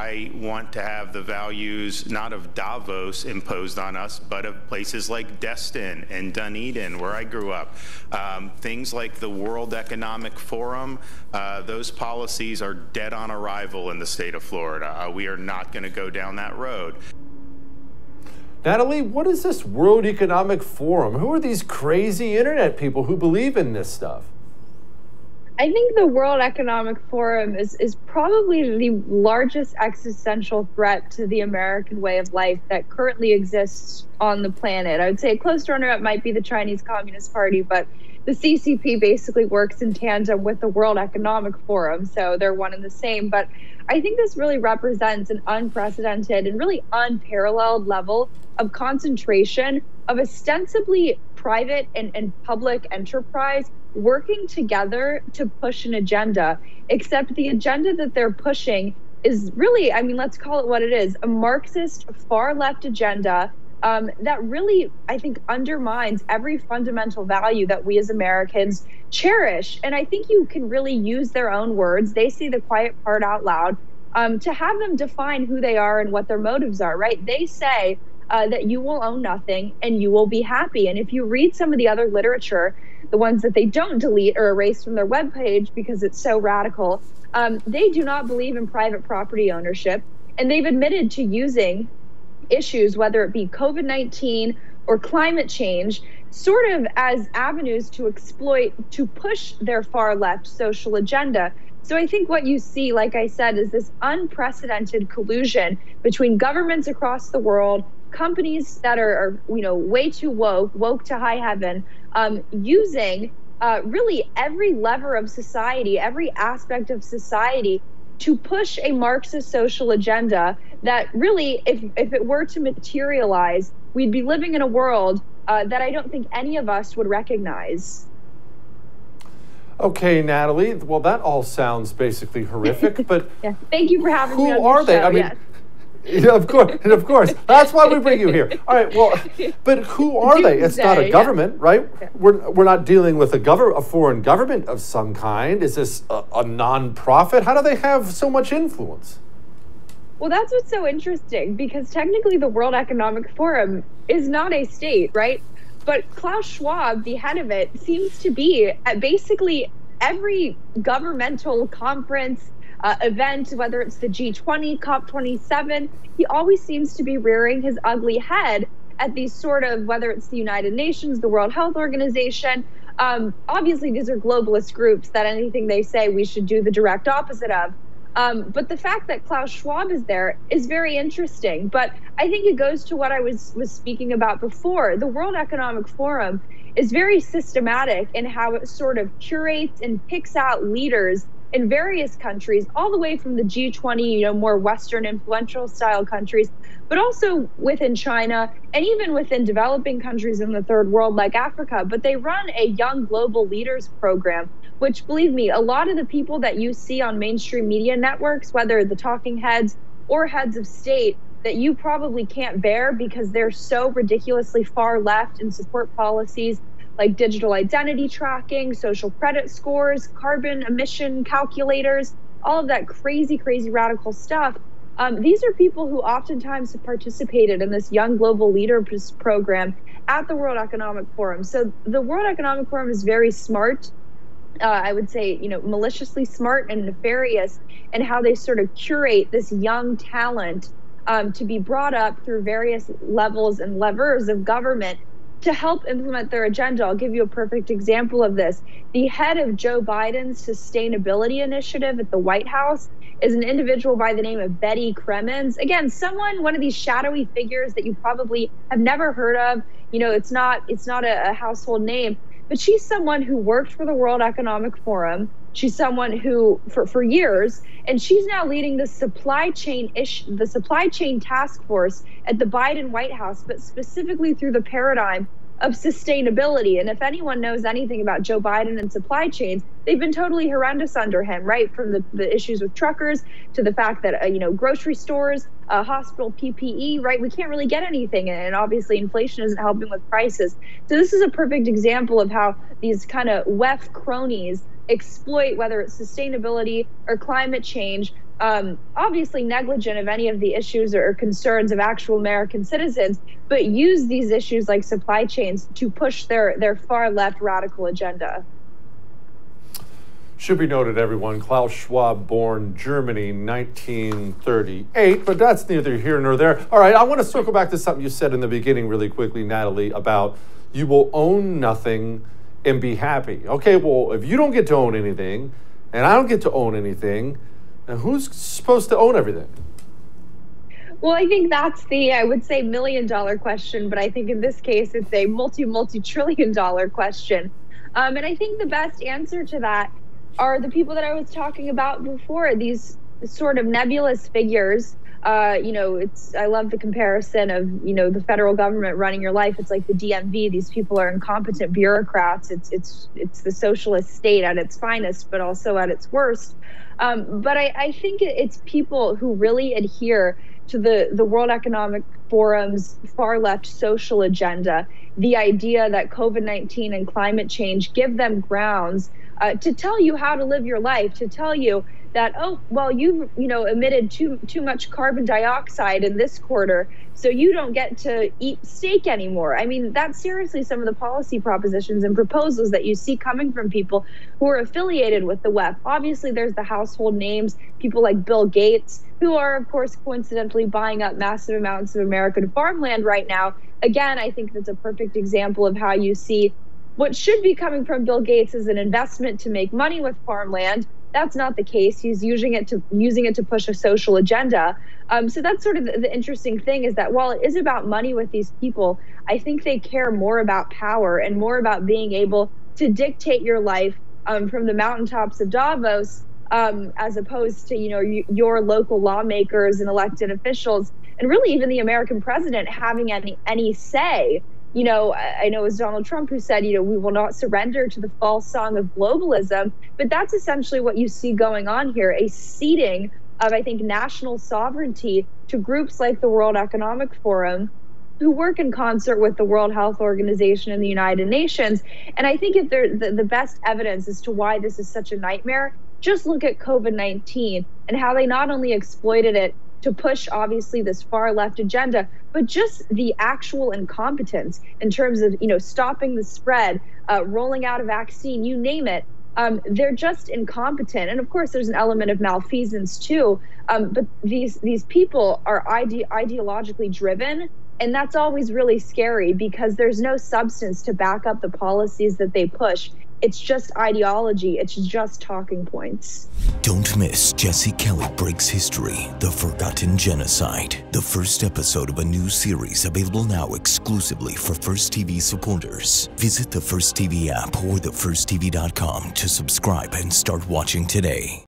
I want to have the values not of Davos imposed on us, but of places like Destin and Dunedin, where I grew up. Things like the World Economic Forum, those policies are dead on arrival in the state of Florida. We are not going to go down that road. Natalie, what is this World Economic Forum? Who are these crazy internet people who believe in this stuff? I think the World Economic Forum is probably the largest existential threat to the American way of life that currently exists on the planet. I would say a close runner-up might be the Chinese Communist Party, but the CCP basically works in tandem with the World Economic Forum, so they're one and the same. But I think this really represents an unprecedented and really unparalleled level of concentration of ostensibly private and public enterprise working together to push an agenda, except the agenda that they're pushing is really, I mean, let's call it what it is, a Marxist far left agenda that really, I think, undermines every fundamental value that we as Americans cherish. And I think you can really use their own words. They say the quiet part out loud to have them define who they are and what their motives are, right? They say that you will own nothing and you will be happy. And if you read some of the other literature, the ones that they don't delete or erase from their webpage because it's so radical, they do not believe in private property ownership. And they've admitted to using issues, whether it be COVID-19 or climate change, sort of as avenues to exploit, to push their far left social agenda. So I think what you see, like I said, is this unprecedented collusion between governments across the world, companies that are way too woke to high heaven, using really every lever of society, every aspect of society to push a Marxist social agenda that really, if it were to materialize, we'd be living in a world that I don't think any of us would recognize. Okay, Natalie. Well, that all sounds basically horrific, but yeah. Thank you for having me on who are they? show. I mean, yes. Yeah, of course. That's why we bring you here. All right, well, but who are they? It's not a government, right? Yeah. We're not dealing with a foreign government of some kind. Is this a non-profit? How do they have so much influence? Well, that's what's so interesting, because technically the World Economic Forum is not a state, right? But Klaus Schwab, the head of it, seems to be at basically every governmental conference, event, whether it's the G20, COP27, he always seems to be rearing his ugly head at these sort of, whether it's the United Nations, the World Health Organization. Obviously, these are globalist groups that anything they say we should do the direct opposite of. But the fact that Klaus Schwab is there is very interesting. But I think it goes to what I was speaking about before. The World Economic Forum is very systematic in how it sort of curates and picks out leaders in various countries, all the way from the G20, more Western influential style countries, but also within China and even within developing countries in the third world like Africa. But they run a Young Global Leaders program, which, believe me, a lot of the people that you see on mainstream media networks, whether the talking heads or heads of state, that you probably can't bear because they're so ridiculously far left and support policies like digital identity tracking, social credit scores, carbon emission calculators, all of that crazy, crazy radical stuff. These are people who oftentimes have participated in this Young Global Leaders program at the World Economic Forum. So the World Economic Forum is very smart, I would say, maliciously smart and nefarious in how they sort of curate this young talent to be brought up through various levels and levers of government to help implement their agenda. I'll give you a perfect example of this. The head of Joe Biden's sustainability initiative at the White House is an individual by the name of Betty Cremins. Again, one of these shadowy figures that you probably have never heard of. It's not a household name, but she's someone who worked for the World Economic Forum. She's someone who, for years, and she's now leading the supply chain task force at the Biden White House, but specifically through the paradigm of sustainability. And if anyone knows anything about Joe Biden and supply chains, they've been totally horrendous under him, right? From the issues with truckers to the fact that, grocery stores, hospital PPE, right? We can't really get anything. And obviously inflation isn't helping with prices. So this is a perfect example of how these kind of WEF cronies exploit, whether it's sustainability or climate change, obviously negligent of any of the issues or concerns of actual American citizens, but use these issues like supply chains to push their far left radical agenda. Should be noted, everyone, Klaus Schwab, born Germany, 1938, but that's neither here nor there. All right, I want to circle back to something you said in the beginning really quickly, Natalie, about you will own nothing and be happy. Okay, well, if you don't get to own anything, and I don't get to own anything, then who's supposed to own everything? Well, I think that's the, I would say, $1 million question, but I think in this case, it's a multi-trillion-dollar question. And I think the best answer to that are the people that I was talking about before, these sort of nebulous figures. I love the comparison of, the federal government running your life. It's like the DMV. These people are incompetent bureaucrats. It's the socialist state at its finest, but also at its worst. But I think it's people who really adhere to the World Economic Forum's far left social agenda, the idea that COVID-19 and climate change give them grounds to tell you how to live your life, to tell you that, oh, well, you've emitted too much carbon dioxide in this quarter, so you don't get to eat steak anymore. I mean, that's seriously some of the policy propositions and proposals that you see coming from people who are affiliated with the WEF. Obviously, there's the household names, people like Bill Gates, who are, of course, coincidentally buying up massive amounts of American farmland right now. Again, I think that's a perfect example of how you see what should be coming from Bill Gates as an investment to make money with farmland. That's not the case. He's using it to push a social agenda. So that's sort of the interesting thing, is that while it is about money with these people, I think they care more about power and more about being able to dictate your life from the mountaintops of Davos, as opposed to your local lawmakers and elected officials, and really even the American president having any say. I know it was Donald Trump who said, we will not surrender to the false song of globalism. But that's essentially what you see going on here, a ceding of, I think, national sovereignty to groups like the World Economic Forum, who work in concert with the World Health Organization and the United Nations. And I think if the best evidence as to why this is such a nightmare, just look at COVID-19 and how they not only exploited it to push, obviously, this far left agenda, but just the actual incompetence in terms of, stopping the spread, rolling out a vaccine, you name it. They're just incompetent. And of course, there's an element of malfeasance too. But these people are ideologically driven. And that's always really scary, because there's no substance to back up the policies that they push. It's just ideology. It's just talking points. Don't miss Jesse Kelly Breaks History, The Forgotten Genocide, the first episode of a new series available now exclusively for First TV supporters. Visit the First TV app or thefirsttv.com to subscribe and start watching today.